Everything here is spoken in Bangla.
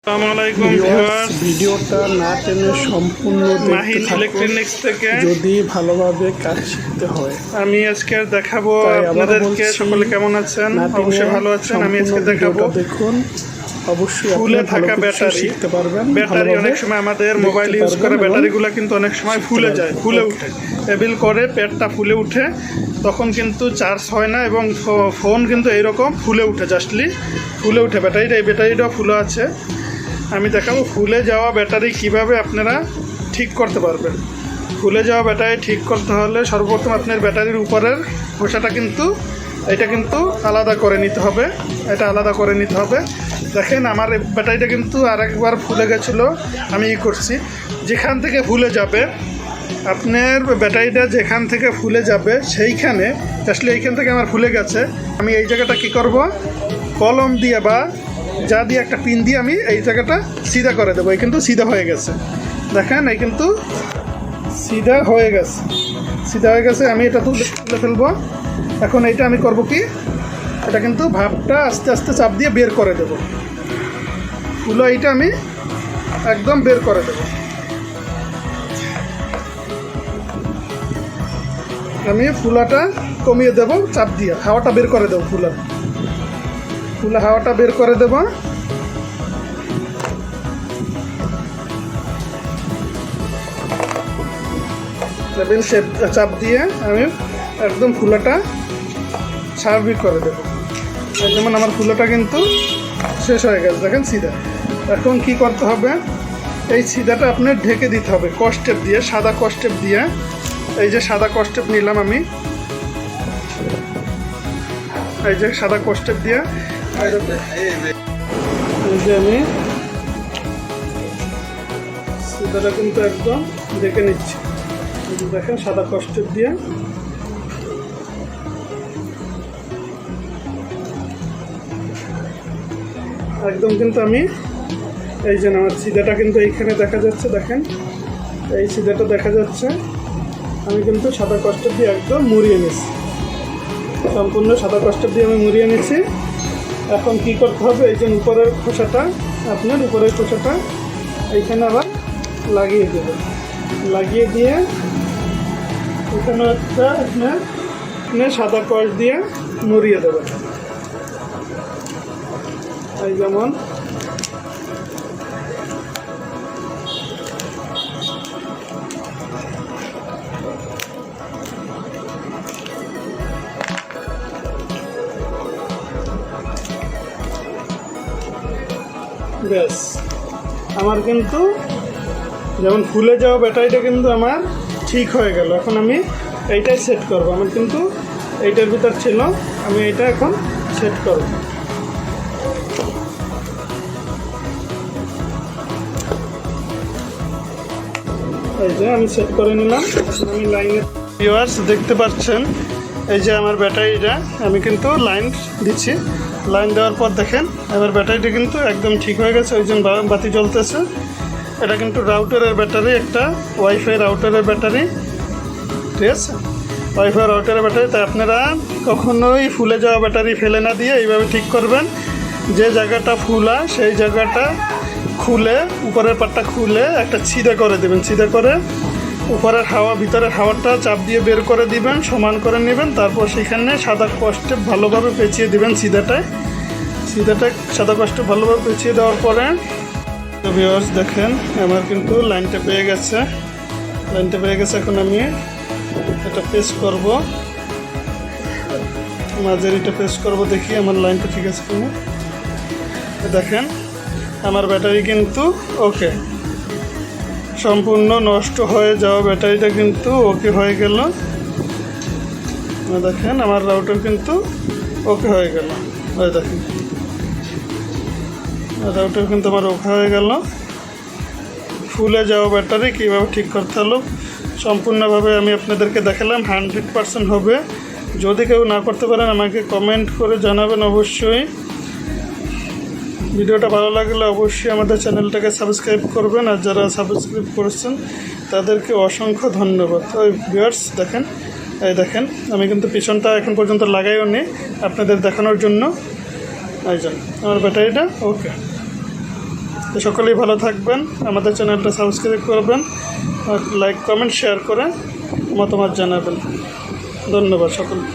আসসালামাইকুম ভিউয়ার্স, ভিডিওটা না টেনে সম্পূর্ণ মাহিন দেখতে ইলেকট্রনিক্স থেকে যদি ভালোভাবে কাজ শিখতে হয়। আমি আজকে দেখাবো তাই আবার আপনাদেরকে। বলছি, সকলে কেমন আছেন? না টেনে অবশ্যই ভালো আছেন। আমি আজকে দেখাবো দেখুন, অবশ্যই ফুলে আপনি থাকা ভালো কিছু ব্যাটারি শিখতে পারবেন। ব্যাটারি অনেক সময় আমাদের মোবাইল ইউজ করে ব্যাটারিগুলো কিন্তু অনেক সময় ফুলে যায়, ফুলে উঠে, টেবিল করে পেটটা ফুলে উঠে, তখন কিন্তু চার্জ হয় না এবং ফোন কিন্তু এইরকম ফুলে উঠে, জাস্টলি ফুলে উঠে ব্যাটারিটা। এই ব্যাটারিটাও ফুলে আছে। আমি দেখাবো ফুলে যাওয়া ব্যাটারি কিভাবে আপনারা ঠিক করতে পারবেন। ফুলে যাওয়া ব্যাটারি ঠিক করতে হলে সর্বপ্রথম আপনার ব্যাটারির উপরের খোসাটা কিন্তু এটা কিন্তু আলাদা করে নিতে হবে। এটা আলাদা করে নিতে হবে। দেখেন আমার ব্যাটারিটা কিন্তু আরেকবার ফুলে গেছিলো। আমি করছি, যেখান থেকে ফুলে যাবে আপনার ব্যাটারিটা, যেখান থেকে ফুলে যাবে সেইখানে, আসলে এইখান থেকে আমার ফুলে গেছে, আমি এই জায়গাটা কি করব, কলম দিয়ে বা যা দিয়ে একটা পিন দিয়ে আমি এই জায়গাটা সিধা করে দেবো। এই কিন্তু সিধা হয়ে গেছে, দেখেন এই কিন্তু সিধা হয়ে গেছে, সিধা হয়ে গেছে। আমি এটা তুলে ফেলবো। এখন এইটা আমি করব কি, এটা কিন্তু ভাবটা আস্তে আস্তে চাপ দিয়ে বের করে দেবো। ফুলো এইটা আমি একদম বের করে দেবো। আমি ফুলাটা কমিয়ে দেবো চাপ দিয়ে, হাওয়াটা বের করে দেবো। ফুলা হাওয়াটা বের করে দেবো। লেভেল শেপ চাপ দিয়ে আমি একদম ফুলাটা স্বাভাবিক করে দেবো। যেমন আমার ফুলাটা কিন্তু শেষ হয়ে গেছে, দেখেন সিধা। এখন কি করতে হবে, এই সিধাটা আপনার ঢেকে দিতে হবে কস্টেপ দিয়ে, সাদা কস্টেপ দিয়ে। এই যে সাদা কস্টেপ নিলাম আমি, এই যে সাদা কস্টেপ দিয়ে এই যে আমি সিধাটা কিন্তু একদম ঢেকে নিচ্ছি। দেখেন সাদা কস্টেপ দিয়ে একদম কিন্তু আমি, এই যে আমার সিধাটা কিন্তু এইখানে দেখা যাচ্ছে, দেখেন এই সিধাটা দেখা যাচ্ছে। আমি কিন্তু সাদা কস্টেপ দিয়ে একদম মুড়িয়ে নিচ্ছি, সম্পূর্ণ সাদা কস্টেপ দিয়ে আমি মুড়িয়ে নিচ্ছি। এখন কি করতে হবে, এই যে উপরের খোসাটা, আপনার উপরের খোসাটা এইখানে আবার লাগিয়ে দেবেন। লাগিয়ে দিয়ে এখানে একটা আপনার সাদা কষ দিয়ে মুড়িয়ে দেবেন। এই যেমন ব্যাস, আমার কিন্তু যেমন ফুলে যাওয়া ব্যাটারিটা কিন্তু আমার ঠিক হয়ে গেল। এখন আমি এইটাই সেট করব। আমার কিন্তু এইটার ভিতর ছিল, আমি এইটা এখন সেট করব। এই যে আমি সেট করে নিলাম। আমি লাইনে, ভিউয়ার্স দেখতে পাচ্ছেন এই যে আমার ব্যাটারিটা, আমি কিন্তু লাইন দিচ্ছি। লাইন দেওয়ার পর দেখেন এবার ব্যাটারিটা কিন্তু একদম ঠিক হয়ে গেছে। ওই জন্য বাতি জ্বলতেছে। এটা কিন্তু রাউটারের ব্যাটারি, একটা ওয়াইফাই রাউটারের ব্যাটারি, ঠিক আছে, ওয়াইফাই রাউটারের ব্যাটারি। তাই আপনারা কখনোই ফুলে যাওয়া ব্যাটারি ফেলে না দিয়ে এইভাবে ঠিক করবেন। যে জায়গাটা ফুলা সেই জায়গাটা খুলে, উপরের পাটটা খুলে একটা ছিদা করে দেবেন। ছিদা করে উপরের হাওয়া, ভিতরের হাওয়াটা চাপ দিয়ে বের করে দিবেন, সমান করে নেবেন। তারপর সেখানে সাদা কস্টেপ ভালোভাবে পেঁচিয়ে দিবেন। সিধাটায় সাদা কস্টেপ ভালোভাবে পেঁচিয়ে দেওয়ার পরে ভিউয়ার্স দেখেন আমার কিন্তু লাইনটা পেয়ে গেছে। এখন আমি এটা পেস্ট করব, মাঝারিটা পেস্ট করব, দেখি আমার লাইনটা ঠিক আছে কিনা। দেখেন আমার ব্যাটারি কিন্তু ওকে, সম্পূর্ণ নষ্ট হয়ে যাওয়া ব্যাটারিটা কিন্তু ওকে হয়ে গেল। দেখেন আমার রাউটার কিন্তু ওকে হয়ে গেল। ওই দেখেন রাউটার কিন্তু আমার ওকে হয়ে গেল। ফুলে যাওয়া ব্যাটারি কীভাবে ঠিক করতে হলো সম্পূর্ণভাবে আমি আপনাদেরকে দেখালাম। 100% হবে। যদি কেউ না করতে পারেন আমাকে কমেন্ট করে জানাবেন অবশ্যই। ভিডিওটা ভালো লাগলে অবশ্যই আমাদের চ্যানেলটাকে সাবস্ক্রাইব করবেন, আর যারা সাবস্ক্রাইব করেছেন তাদেরকে অসংখ্য ধন্যবাদ। ওই ভিউয়ার্স দেখেন, এই দেখেন আমি কিন্তু পিছনটা এখন পর্যন্ত লাগাইও নি আপনাদের দেখানোর জন্য। এই জন্য আমার ব্যাটারিটা ওকে। তো সকলেই ভালো থাকবেন, আমাদের চ্যানেলটা সাবস্ক্রাইব করবেন, আর লাইক কমেন্ট শেয়ার করে মতামত জানাবেন। ধন্যবাদ সকলকে।